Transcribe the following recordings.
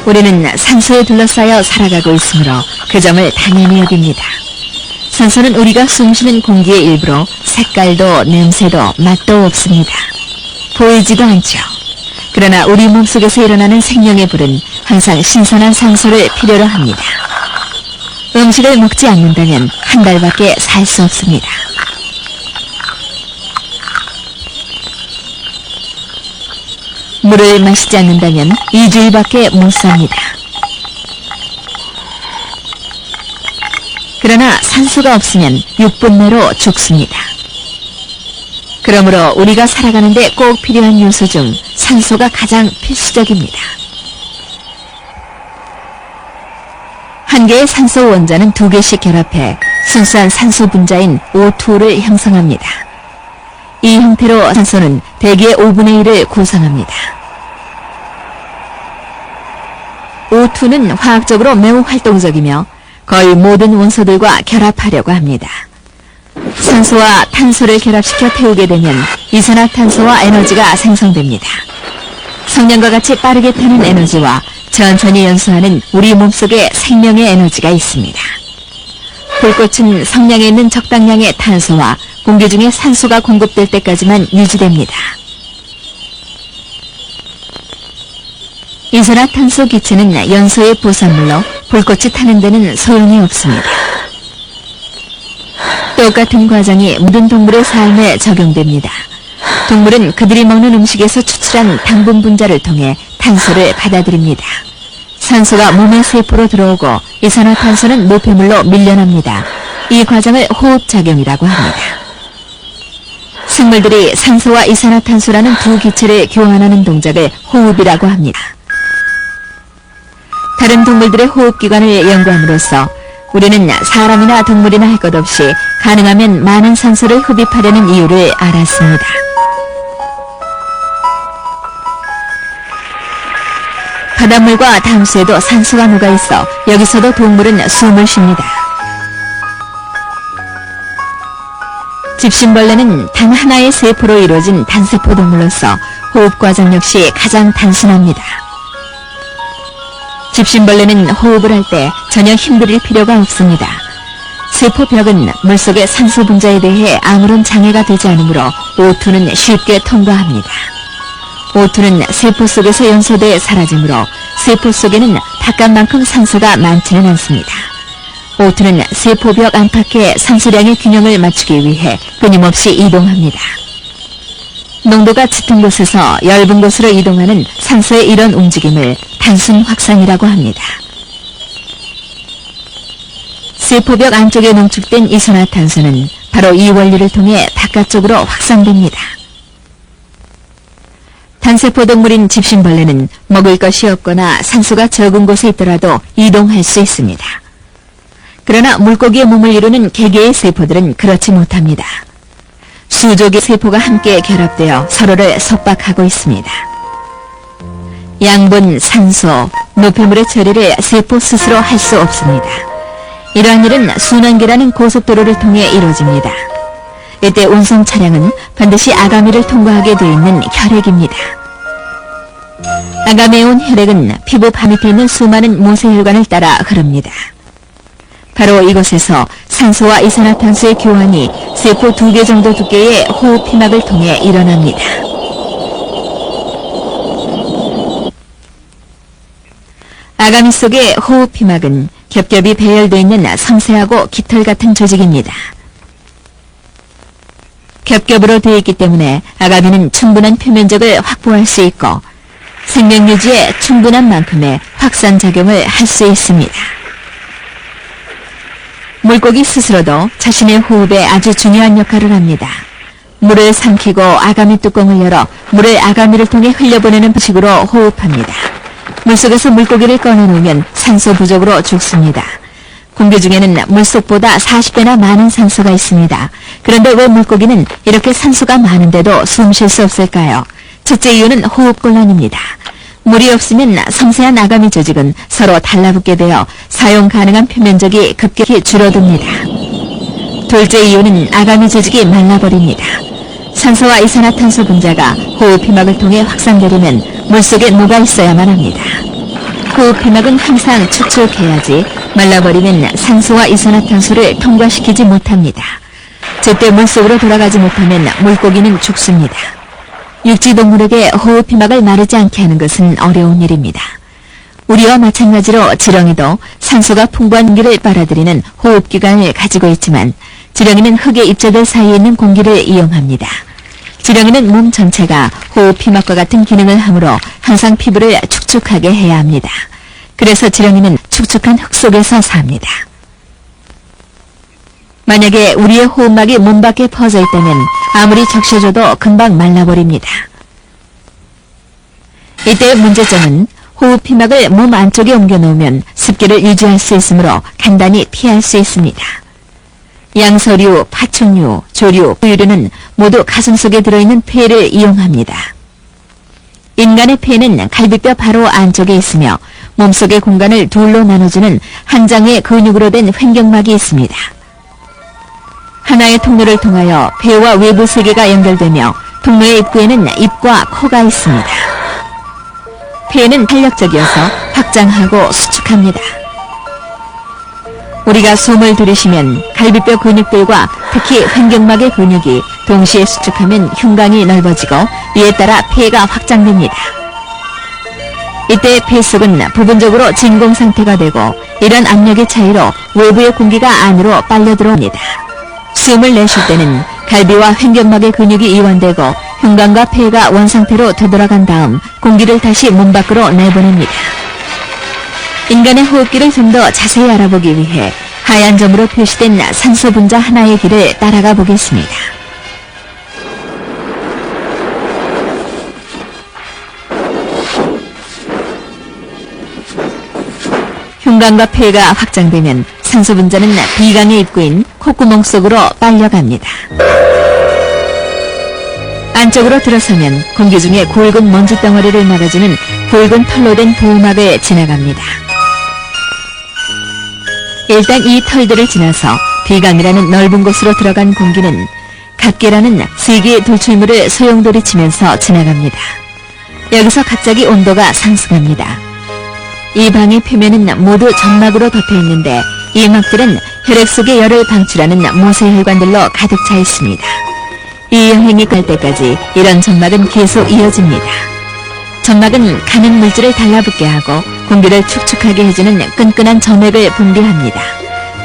우리는 산소에 둘러싸여 살아가고 있으므로 그 점을 당연히 여깁니다. 산소는 우리가 숨쉬는 공기의 일부로 색깔도 냄새도 맛도 없습니다. 보이지도 않죠. 그러나 우리 몸속에서 일어나는 생명의 불은 항상 신선한 산소를 필요로 합니다. 음식을 먹지 않는다면 한 달밖에 살 수 없습니다. 물을 마시지 않는다면 2주일밖에 못 삽니다. 그러나 산소가 없으면 6분 내로 죽습니다. 그러므로 우리가 살아가는데 꼭 필요한 요소 중 산소가 가장 필수적입니다. 한 개의 산소 원자는 2개씩 결합해 순수한 산소 분자인 O2를 형성합니다. 이 형태로 산소는 대기의 5분의 1을 구성합니다. O2는 화학적으로 매우 활동적이며 거의 모든 원소들과 결합하려고 합니다. 산소와 탄소를 결합시켜 태우게 되면 이산화탄소와 에너지가 생성됩니다. 성냥과 같이 빠르게 타는 에너지와 천천히 연소하는 우리 몸속에 생명의 에너지가 있습니다. 불꽃은 성냥에 있는 적당량의 탄소와 공기 중에 산소가 공급될 때까지만 유지됩니다. 이산화탄소 기체는 연소의 부산물로 불꽃이 타는 데는 소용이 없습니다. 똑같은 과정이 모든 동물의 삶에 적용됩니다. 동물은 그들이 먹는 음식에서 추출한 당분 분자를 통해 탄소를 받아들입니다. 산소가 몸의 세포로 들어오고 이산화탄소는 노폐물로 밀려납니다. 이 과정을 호흡작용이라고 합니다. 생물들이 산소와 이산화탄소라는 두 기체를 교환하는 동작을 호흡이라고 합니다. 다른 동물들의 호흡기관을 연구함으로써 우리는 사람이나 동물이나 할 것 없이 가능하면 많은 산소를 흡입하려는 이유를 알았습니다. 바닷물과 담수에도 산소가 녹아있어 여기서도 동물은 숨을 쉽니다. 집신벌레는 단 하나의 세포로 이루어진 단세포 동물로서 호흡 과정 역시 가장 단순합니다. 집신벌레는 호흡을 할 때 전혀 힘들일 필요가 없습니다. 세포벽은 물속의 산소 분자에 대해 아무런 장애가 되지 않으므로 O2는 쉽게 통과합니다. O2는 세포 속에서 연소돼 사라지므로 세포 속에는 바깥만큼 산소가 많지는 않습니다. O2는 세포벽 안팎의 산소량의 균형을 맞추기 위해 끊임없이 이동합니다. 농도가 짙은 곳에서 엷은 곳으로 이동하는 산소의 이런 움직임을 단순 확산이라고 합니다. 세포벽 안쪽에 농축된 이산화탄소는 바로 이 원리를 통해 바깥쪽으로 확산됩니다. 단세포 동물인 집신벌레는 먹을 것이 없거나 산소가 적은 곳에 있더라도 이동할 수 있습니다. 그러나 물고기의 몸을 이루는 개개의 세포들은 그렇지 못합니다. 수조 개의 세포가 함께 결합되어 서로를 속박하고 있습니다. 양분, 산소, 노폐물의 처리를 세포 스스로 할 수 없습니다. 이러한 일은 순환계라는 고속도로를 통해 이루어집니다. 이때 운송 차량은 반드시 아가미를 통과하게 되어 있는 혈액입니다. 아가미에 온 혈액은 피부 바 밑에 있는 수많은 모세혈관을 따라 흐릅니다. 바로 이곳에서 산소와 이산화탄소의 교환이 세포 2개 정도 두께의 호흡 피막을 통해 일어납니다. 아가미 속의 호흡 피막은 겹겹이 배열되어 있는 섬세하고 깃털 같은 조직입니다. 겹겹으로 되어 있기 때문에 아가미는 충분한 표면적을 확보할 수 있고 생명 유지에 충분한 만큼의 확산작용을 할 수 있습니다. 물고기 스스로도 자신의 호흡에 아주 중요한 역할을 합니다. 물을 삼키고 아가미 뚜껑을 열어 물을 아가미를 통해 흘려보내는 방식으로 호흡합니다. 물속에서 물고기를 꺼내놓으면 산소 부족으로 죽습니다. 공기 중에는 물속보다 40배나 많은 산소가 있습니다. 그런데 왜 물고기는 이렇게 산소가 많은데도 숨 쉴 수 없을까요? 첫째 이유는 호흡곤란입니다. 물이 없으면 섬세한 아가미 조직은 서로 달라붙게 되어 사용 가능한 표면적이 급격히 줄어듭니다. 둘째 이유는 아가미 조직이 말라버립니다. 산소와 이산화탄소 분자가 호흡 피막을 통해 확산되려면 물속에 녹아 있어야만 합니다. 호흡피막은 항상 축축해야지 말라버리는 산소와 이산화탄소를 통과시키지 못합니다. 제때 물속으로 돌아가지 못하면 물고기는 죽습니다. 육지동물에게 호흡피막을 마르지 않게 하는 것은 어려운 일입니다. 우리와 마찬가지로 지렁이도 산소가 풍부한 공기를 빨아들이는 호흡기관을 가지고 있지만 지렁이는 흙에 입자들 사이에 있는 공기를 이용합니다. 지렁이는 몸 전체가 호흡피막과 같은 기능을 하므로 항상 피부를 축축하게 해야 합니다. 그래서 지렁이는 축축한 흙 속에서 삽니다. 만약에 우리의 호흡막이 몸 밖에 퍼져 있다면 아무리 적셔줘도 금방 말라버립니다. 이때의 문제점은 호흡피막을 몸 안쪽에 옮겨놓으면 습기를 유지할 수 있으므로 간단히 피할 수 있습니다. 양서류, 파충류, 조류, 포유류는 모두 가슴 속에 들어있는 폐를 이용합니다. 인간의 폐는 갈비뼈 바로 안쪽에 있으며 몸속의 공간을 둘로 나눠주는 한 장의 근육으로 된 횡격막이 있습니다. 하나의 통로를 통하여 폐와 외부 세계가 연결되며 통로의 입구에는 입과 코가 있습니다. 폐는 탄력적이어서 확장하고 수축합니다. 우리가 숨을 들이쉬면 갈비뼈 근육들과 특히 횡격막의 근육이 동시에 수축하면 흉관이 넓어지고 이에 따라 폐가 확장됩니다. 이때 폐 속은 부분적으로 진공 상태가 되고 이런 압력의 차이로 외부의 공기가 안으로 빨려 들어옵니다. 숨을 내쉴 때는 갈비와 횡격막의 근육이 이완되고 흉관과 폐가 원상태로 되돌아간 다음 공기를 다시 몸 밖으로 내보냅니다. 인간의 호흡기를 좀 더 자세히 알아보기 위해 하얀 점으로 표시된 산소 분자 하나의 길을 따라가 보겠습니다. 흉관과 폐가 확장되면 산소 분자는 비강의 입구인 콧구멍 속으로 빨려갑니다. 안쪽으로 들어서면 공기 중에 굵은 먼지 덩어리를 막아주는 굵은 털로 된 보호막을 지나갑니다. 일단 이 털들을 지나서 비강이라는 넓은 곳으로 들어간 공기는 각기라는 세개의 돌출물을 소용돌이치면서 지나갑니다. 여기서 갑자기 온도가 상승합니다. 이 방의 표면은 모두 점막으로 덮여 있는데 이 막들은 혈액 속의 열을 방출하는 모세혈관들로 가득 차 있습니다. 이 여행이 끝날 때까지 이런 점막은 계속 이어집니다. 점막은 가는 물질을 달라붙게 하고 공기를 축축하게 해주는 끈끈한 점액을 분비합니다.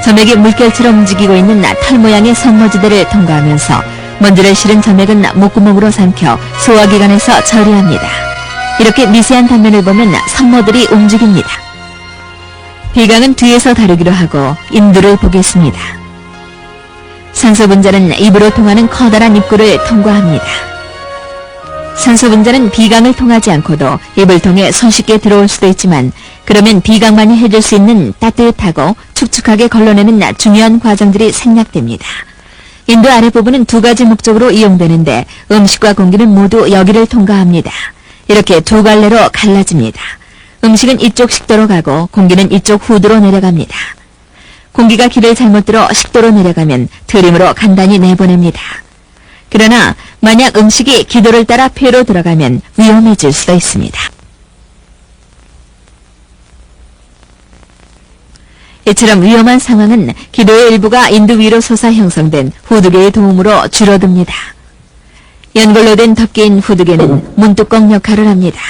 점액이 물결처럼 움직이고 있는 털 모양의 섬머지대를 통과하면서 먼지를 실은 점액은 목구멍으로 삼켜 소화기관에서 처리합니다. 이렇게 미세한 단면을 보면 섬모들이 움직입니다. 비강은 뒤에서 다루기로 하고 인두를 보겠습니다. 산소 분자는 입으로 통하는 커다란 입구를 통과합니다. 산소 분자는 비강을 통하지 않고도 입을 통해 손쉽게 들어올 수도 있지만 그러면 비강만이 해줄 수 있는 따뜻하고 축축하게 걸러내는 중요한 과정들이 생략됩니다. 인두 아랫부분은 두 가지 목적으로 이용되는데 음식과 공기는 모두 여기를 통과합니다. 이렇게 두 갈래로 갈라집니다. 음식은 이쪽 식도로 가고 공기는 이쪽 후두로 내려갑니다. 공기가 길을 잘못 들어 식도로 내려가면 트림으로 간단히 내보냅니다. 그러나 만약 음식이 기도를 따라 폐로 들어가면 위험해질 수도 있습니다. 이처럼 위험한 상황은 기도의 일부가 인두 위로 솟아 형성된 후두개의 도움으로 줄어듭니다. 연골로 된 덮개인 후두개는 문뚜껑 역할을 합니다.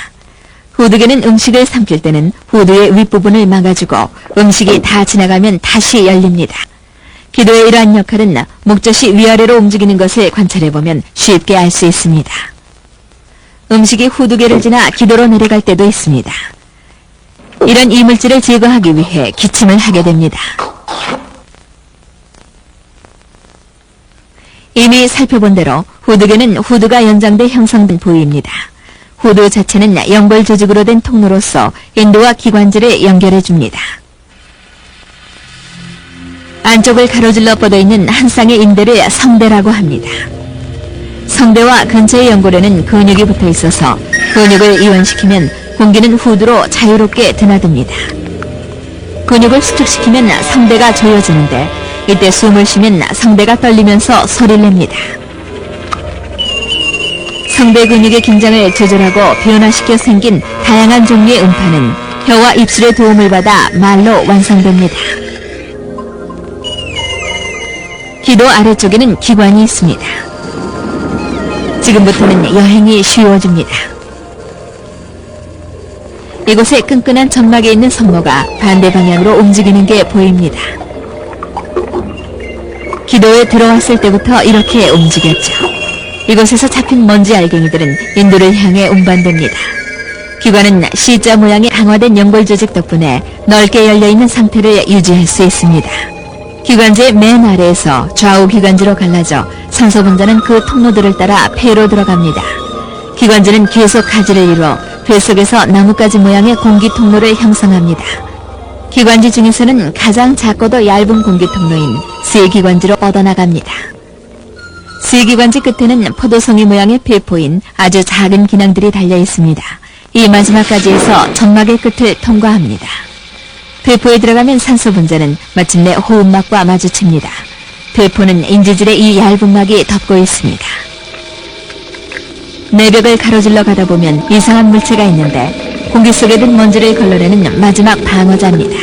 후두개는 음식을 삼킬 때는 후두의 윗부분을 막아주고 음식이 다 지나가면 다시 열립니다. 기도의 이러한 역할은 목젖이 위아래로 움직이는 것을 관찰해보면 쉽게 알 수 있습니다. 음식이 후두개를 지나 기도로 내려갈 때도 있습니다. 이런 이물질을 제거하기 위해 기침을 하게 됩니다. 이미 살펴본 대로 후두개는 후두가 연장돼 형성된 부위입니다. 후두 자체는 연골 조직으로 된 통로로서 인두와 기관지를 연결해줍니다. 안쪽을 가로질러 뻗어있는 한 쌍의 인대를 성대라고 합니다. 성대와 근처의 연골에는 근육이 붙어있어서 근육을 이완시키면 공기는 후두로 자유롭게 드나듭니다. 근육을 수축시키면 성대가 조여지는데 이때 숨을 쉬면 성대가 떨리면서 소리를 냅니다. 성대 근육의 긴장을 조절하고 변화시켜 생긴 다양한 종류의 음파는 혀와 입술의 도움을 받아 말로 완성됩니다. 기도 아래쪽에는 기관이 있습니다. 지금부터는 여행이 쉬워집니다. 이곳에 끈끈한 점막에 있는 성모가 반대 방향으로 움직이는 게 보입니다. 기도에 들어왔을 때부터 이렇게 움직였죠. 이곳에서 잡힌 먼지 알갱이들은 인도를 향해 운반됩니다. 기관은 C자 모양의 강화된 연골 조직 덕분에 넓게 열려있는 상태를 유지할 수 있습니다. 기관지의 맨 아래에서 좌우 기관지로 갈라져 산소 분자는 그 통로들을 따라 폐로 들어갑니다. 기관지는 계속 가지를 이루어 뱃속에서 나뭇가지 모양의 공기 통로를 형성합니다. 기관지 중에서는 가장 작고도 얇은 공기 통로인 C기관지로 뻗어나갑니다. C기관지 끝에는 포도송이 모양의 폐포인 아주 작은 기낭들이 달려 있습니다. 이 마지막 가지에서 점막의 끝을 통과합니다. 폐포에 들어가면 산소 분자는 마침내 호흡막과 마주칩니다. 폐포는 인지질의 이 얇은 막이 덮고 있습니다. 내벽을 가로질러 가다 보면 이상한 물체가 있는데 공기 속에 든 먼지를 걸러내는 마지막 방어자입니다.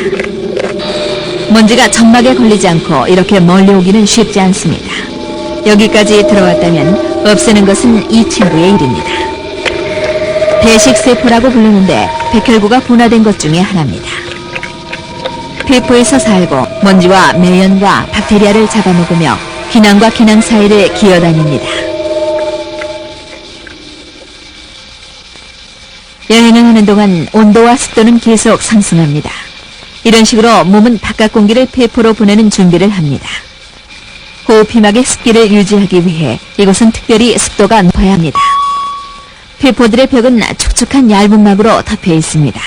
먼지가 점막에 걸리지 않고 이렇게 멀리 오기는 쉽지 않습니다. 여기까지 들어왔다면 없애는 것은 이 친구의 일입니다. 배식세포라고 부르는데 백혈구가 분화된 것 중에 하나입니다. 폐포에서 살고 먼지와 매연과 박테리아를 잡아먹으며 기낭과 기낭 사이를 기어다닙니다. 여행을 하는 동안 온도와 습도는 계속 상승합니다. 이런 식으로 몸은 바깥 공기를 폐포로 보내는 준비를 합니다. 호흡히막의 습기를 유지하기 위해 이곳은 특별히 습도가 높아야 합니다. 폐포들의 벽은 촉촉한 얇은 막으로 덮여 있습니다.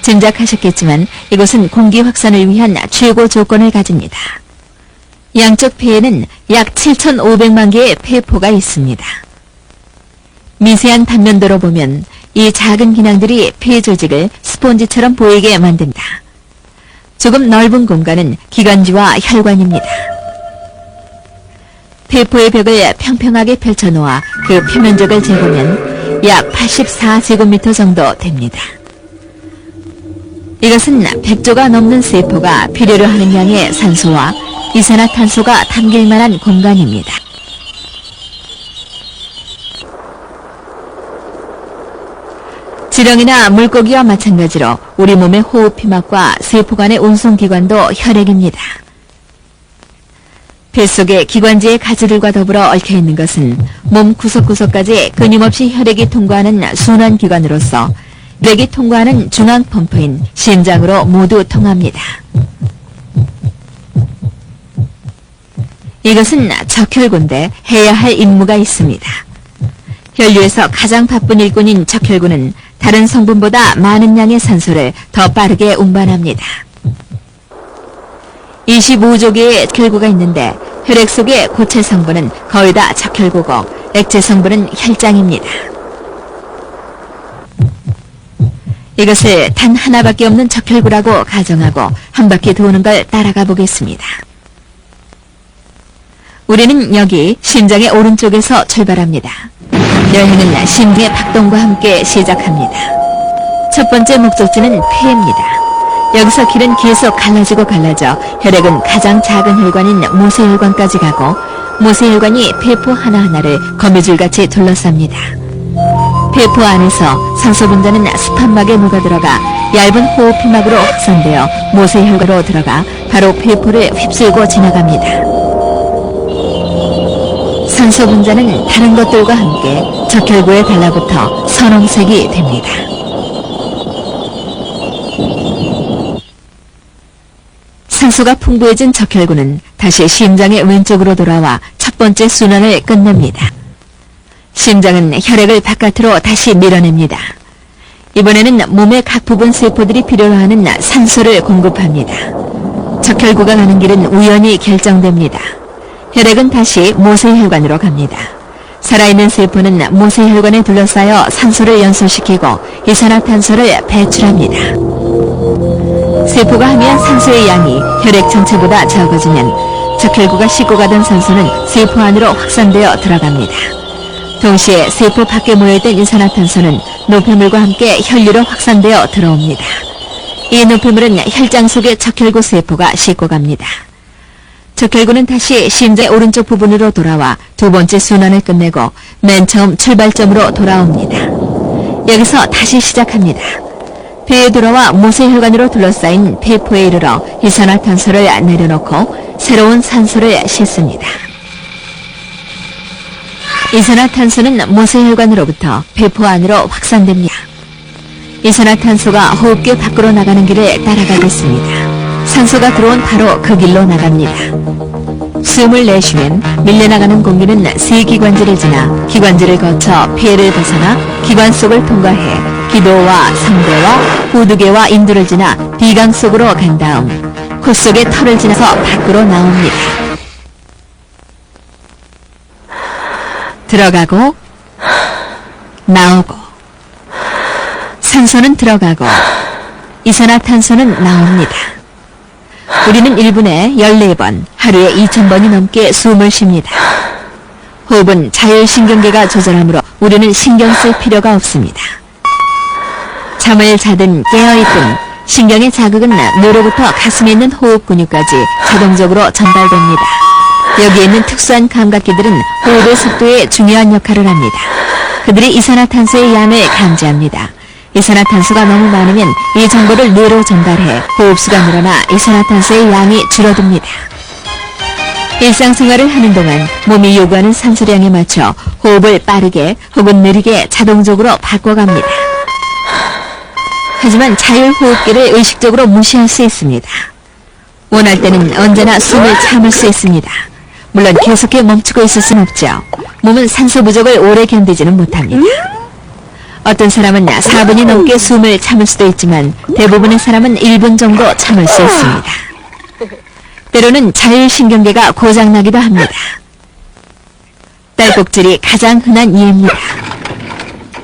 짐작하셨겠지만 이곳은 공기 확산을 위한 최고 조건을 가집니다. 양쪽 폐에는 약 7,500만 개의 폐포가 있습니다. 미세한 단면도로 보면 이 작은 기낭들이 폐 조직을 스폰지처럼 보이게 만듭니다. 조금 넓은 공간은 기관지와 혈관입니다. 폐포의 벽을 평평하게 펼쳐놓아 그 표면적을 재보면 약 84제곱미터 정도 됩니다. 이것은 100조가 넘는 세포가 필요로 하는 양의 산소와 이산화탄소가 담길 만한 공간입니다. 지렁이나 물고기와 마찬가지로 우리 몸의 호흡히막과 세포 간의 운송기관도 혈액입니다. 뱃속의 기관지의 가지들과 더불어 얽혀있는 것은 몸 구석구석까지 끊임없이 혈액이 통과하는 순환기관으로서 혈액이 통과하는 중앙펌프인 심장으로 모두 통합니다. 이것은 적혈구인데 해야 할 임무가 있습니다. 혈류에서 가장 바쁜 일꾼인 적혈구는 다른 성분보다 많은 양의 산소를 더 빠르게 운반합니다. 25조 개의 혈구가 있는데 혈액 속의 고체 성분은 거의 다 적혈구고 액체 성분은 혈장입니다. 이것을 단 하나밖에 없는 적혈구라고 가정하고 한 바퀴 도는 걸 따라가 보겠습니다. 우리는 여기 심장의 오른쪽에서 출발합니다. 여행은 심장의 박동과 함께 시작합니다. 첫 번째 목적지는 폐입니다. 여기서 길은 계속 갈라지고 갈라져 혈액은 가장 작은 혈관인 모세혈관까지 가고 모세혈관이 폐포 하나하나를 거미줄같이 둘러쌉니다. 폐포 안에서 산소 분자는 스판막에 녹아들어가 얇은 호흡히막으로 확산되어 모세혈관으로 들어가 바로 폐포를 휩쓸고 지나갑니다. 산소 분자는 다른 것들과 함께 적혈구에 달라붙어 선홍색이 됩니다. 산소가 풍부해진 적혈구는 다시 심장의 왼쪽으로 돌아와 첫 번째 순환을 끝냅니다. 심장은 혈액을 바깥으로 다시 밀어냅니다. 이번에는 몸의 각 부분 세포들이 필요로 하는 산소를 공급합니다. 적혈구가 가는 길은 우연히 결정됩니다. 혈액은 다시 모세혈관으로 갑니다. 살아있는 세포는 모세혈관에 둘러싸여 산소를 연소시키고 이산화탄소를 배출합니다. 세포가 함유한 산소의 양이 혈액 전체보다 적어지면 적혈구가 싣고 가던 산소는 세포 안으로 확산되어 들어갑니다. 동시에 세포 밖에 모여있던 이산화탄소는 노폐물과 함께 혈류로 확산되어 들어옵니다. 이 높이물은 혈장 속의 적혈구 세포가 싣고 갑니다. 적혈구는 다시 심장의 오른쪽 부분으로 돌아와 두 번째 순환을 끝내고 맨 처음 출발점으로 돌아옵니다. 여기서 다시 시작합니다. 폐에 돌아와 모세혈관으로 둘러싸인 폐포에 이르러 이산화탄소를 내려놓고 새로운 산소를 싣습니다. 이산화탄소는 모세혈관으로부터 폐포 안으로 확산됩니다. 이산화탄소가 호흡기 밖으로 나가는 길을 따라가겠습니다. 산소가 들어온 바로 그 길로 나갑니다. 숨을 내쉬면 밀려나가는 공기는 세 기관지를 지나 기관지를 거쳐 폐를 벗어나 기관 속을 통과해 기도와 성대와 호두개와 인두를 지나 비강 속으로 간 다음 코 속의 털을 지나서 밖으로 나옵니다. 들어가고 나오고 산소는 들어가고 이산화탄소는 나옵니다. 우리는 1분에 14번, 하루에 2000번이 넘게 숨을 쉽니다. 호흡은 자율신경계가 조절하므로 우리는 신경 쓸 필요가 없습니다. 잠을 자든 깨어있든 신경의 자극은 뇌로부터 가슴에 있는 호흡 근육까지 자동적으로 전달됩니다. 여기에 있는 특수한 감각기들은 호흡의 속도에 중요한 역할을 합니다. 그들이 이산화탄소의 양을 감지합니다. 이산화탄소가 너무 많으면 이 정보를 뇌로 전달해 호흡수가 늘어나 이산화탄소의 양이 줄어듭니다. 일상생활을 하는 동안 몸이 요구하는 산소량에 맞춰 호흡을 빠르게 혹은 느리게 자동적으로 바꿔갑니다. 하지만 자율호흡기를 의식적으로 무시할 수 있습니다. 원할 때는 언제나 숨을 참을 수 있습니다. 물론 계속해 멈추고 있을 수는 없죠. 몸은 산소 부족을 오래 견디지는 못합니다. 어떤 사람은 4분이 넘게 숨을 참을 수도 있지만 대부분의 사람은 1분 정도 참을 수 있습니다. 때로는 자율신경계가 고장나기도 합니다. 딸꾹질이 가장 흔한 이유입니다.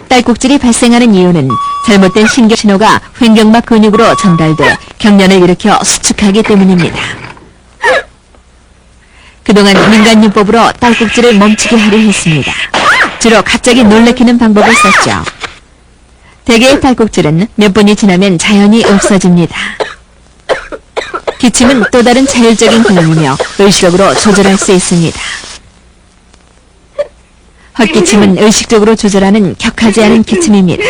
딸꾹질이 발생하는 이유는 잘못된 신경신호가 횡격막 근육으로 전달돼 경련을 일으켜 수축하기 때문입니다. 그동안 민간요법으로 딸꾹질을 멈추게 하려 했습니다. 주로 갑자기 놀래키는 방법을 썼죠. 대개의 딸꾹질은 몇 분이 지나면 자연히 없어집니다. 기침은 또 다른 자율적인 기능이며 의식적으로 조절할 수 있습니다. 헛기침은 의식적으로 조절하는 격하지 않은 기침입니다.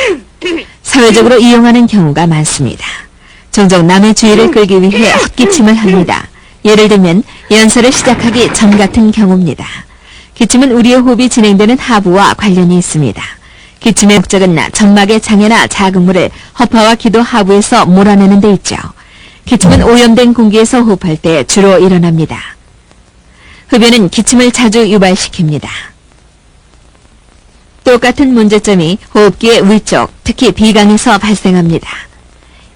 사회적으로 이용하는 경우가 많습니다. 종종 남의 주의를 끌기 위해 헛기침을 합니다. 예를 들면 연설을 시작하기 전 같은 경우입니다. 기침은 우리의 호흡이 진행되는 하부와 관련이 있습니다. 기침의 목적은 점막의 장애나 자극물을 허파와 기도 하부에서 몰아내는 데 있죠. 기침은 오염된 공기에서 호흡할 때 주로 일어납니다. 흡연은 기침을 자주 유발시킵니다. 똑같은 문제점이 호흡기의 위쪽, 특히 비강에서 발생합니다.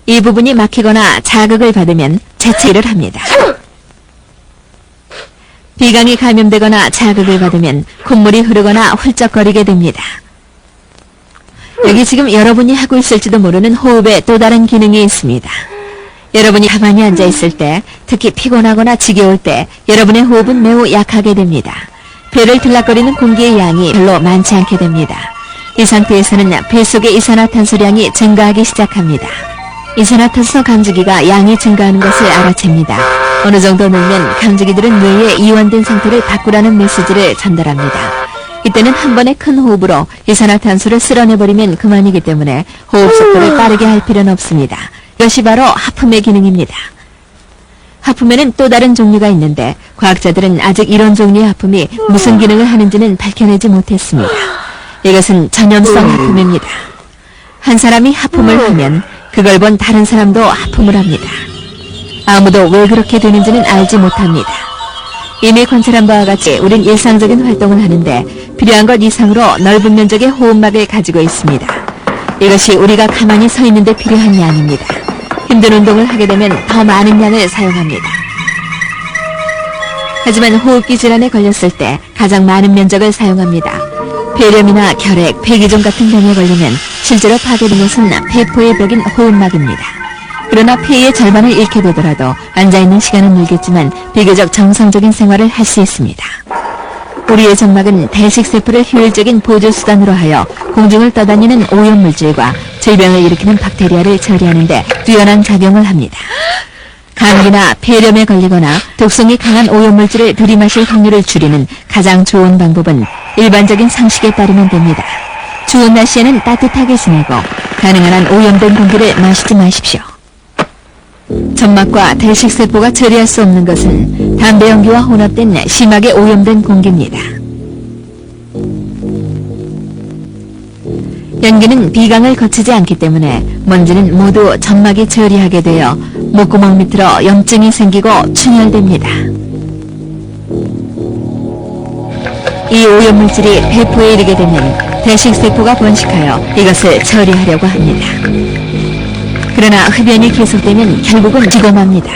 이 부분이 막히거나 자극을 받으면 재채기를 합니다. 비강이 감염되거나 자극을 받으면 콧물이 흐르거나 훌쩍거리게 됩니다. 여기 지금 여러분이 하고 있을지도 모르는 호흡의 또 다른 기능이 있습니다. 여러분이 가만히 앉아있을 때, 특히 피곤하거나 지겨울 때 여러분의 호흡은 매우 약하게 됩니다. 폐를 들락거리는 공기의 양이 별로 많지 않게 됩니다. 이 상태에서는 폐 속의 이산화탄소량이 증가하기 시작합니다. 이산화탄소 감지기가 양이 증가하는 것을 알아챕니다. 어느 정도 늘면 감지기들은 뇌에 이완된 상태를 바꾸라는 메시지를 전달합니다. 이때는 한 번의 큰 호흡으로 이산화탄소를 쓸어내버리면 그만이기 때문에 호흡 속도를 빠르게 할 필요는 없습니다. 이것이 바로 하품의 기능입니다. 하품에는 또 다른 종류가 있는데 과학자들은 아직 이런 종류의 하품이 무슨 기능을 하는지는 밝혀내지 못했습니다. 이것은 전염성 하품입니다. 한 사람이 하품을 하면 그걸 본 다른 사람도 하품을 합니다. 아무도 왜 그렇게 되는지는 알지 못합니다. 이미 관찰한 바와 같이 우린 일상적인 활동을 하는데 필요한 것 이상으로 넓은 면적의 호흡막을 가지고 있습니다. 이것이 우리가 가만히 서 있는데 필요한 양입니다. 힘든 운동을 하게 되면 더 많은 양을 사용합니다. 하지만 호흡기 질환에 걸렸을 때 가장 많은 면적을 사용합니다. 폐렴이나 결핵, 폐기종 같은 병에 걸리면 실제로 파괴된 것은 폐포의 벽인 호흡막입니다. 그러나 폐의 절반을 잃게 되더라도 앉아있는 시간은 늘겠지만 비교적 정상적인 생활을 할 수 있습니다. 우리의 정막은 대식세포를 효율적인 보조수단으로 하여 공중을 떠다니는 오염물질과 질병을 일으키는 박테리아를 처리하는 데 뛰어난 작용을 합니다. 감기나 폐렴에 걸리거나 독성이 강한 오염물질을 들이마실 확률을 줄이는 가장 좋은 방법은 일반적인 상식에 따르면 됩니다. 추운 날씨에는 따뜻하게 지내고 가능한 한 오염된 공기를 마시지 마십시오. 점막과 대식세포가 처리할 수 없는 것은 담배 연기와 혼합된 심하게 오염된 공기입니다. 연기는 비강을 거치지 않기 때문에 먼지는 모두 점막이 처리하게 되어 목구멍 밑으로 염증이 생기고 충혈됩니다. 이 오염물질이 폐포에 이르게 되면 대식세포가 번식하여 이것을 처리하려고 합니다. 그러나 흡연이 계속되면 결국은 죽어맙니다.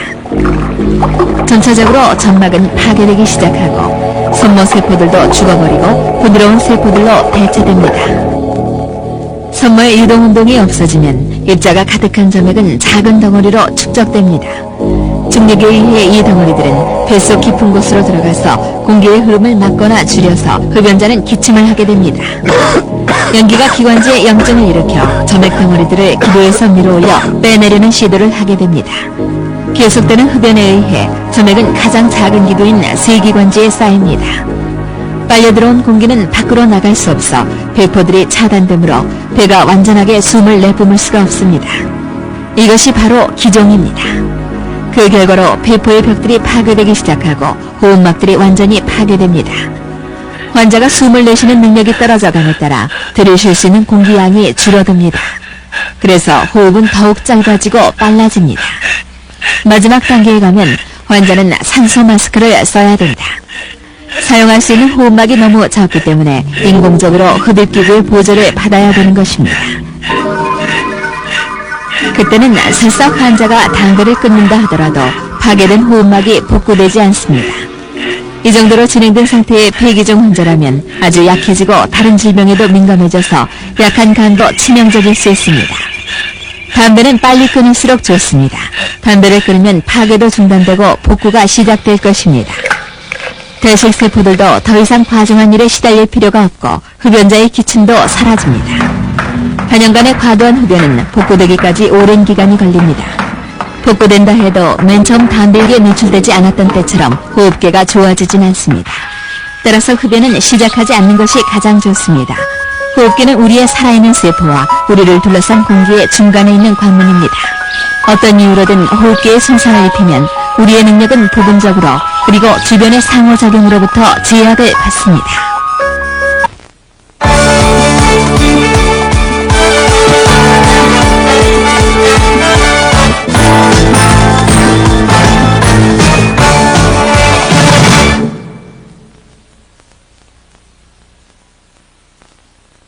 전체적으로 점막은 파괴되기 시작하고 섬모세포들도 죽어버리고 부드러운 세포들로 대체됩니다. 섬모의 유동운동이 없어지면 입자가 가득한 점액은 작은 덩어리로 축적됩니다. 중력에 의해 이 덩어리들은 뱃속 깊은 곳으로 들어가서 공기의 흐름을 막거나 줄여서 흡연자는 기침을 하게 됩니다. 연기가 기관지에 염증을 일으켜 점액 덩어리들을 기도에서 밀어올려 빼내려는 시도를 하게 됩니다. 계속되는 흡연에 의해 점액은 가장 작은 기도인 세기관지에 쌓입니다. 빨려들어온 공기는 밖으로 나갈 수 없어 배포들이 차단되므로 배가 완전하게 숨을 내뿜을 수가 없습니다. 이것이 바로 기종입니다. 그 결과로 배포의 벽들이 파괴되기 시작하고 호흡막들이 완전히 파괴됩니다. 환자가 숨을 내쉬는 능력이 떨어져감에 따라 들이쉴 수 있는 공기양이 줄어듭니다. 그래서 호흡은 더욱 짧아지고 빨라집니다. 마지막 단계에 가면 환자는 산소 마스크를 써야 된다. 사용할 수 있는 호흡막이 너무 적기 때문에 인공적으로 흡입기구의 보조를 받아야 되는 것입니다. 그때는 설사 환자가 담배를 끊는다 하더라도 파괴된 호흡막이 복구되지 않습니다. 이 정도로 진행된 상태의 폐기종 환자라면 아주 약해지고 다른 질병에도 민감해져서 약한 간도 치명적일 수 있습니다. 담배는 빨리 끊을수록 좋습니다. 담배를 끊으면 파괴도 중단되고 복구가 시작될 것입니다. 대식세포들도 더 이상 과중한 일에 시달릴 필요가 없고 흡연자의 기침도 사라집니다. 반년간의 과도한 흡연은 복구되기까지 오랜 기간이 걸립니다. 복구된다 해도 맨 처음 담배에게 노출되지 않았던 때처럼 호흡기가 좋아지진 않습니다. 따라서 흡연은 시작하지 않는 것이 가장 좋습니다. 호흡기는 우리의 살아있는 세포와 우리를 둘러싼 공기의 중간에 있는 관문입니다. 어떤 이유로든 호흡기에 손상을 입히면 우리의 능력은 부분적으로 그리고 주변의 상호작용으로부터 제약을 받습니다.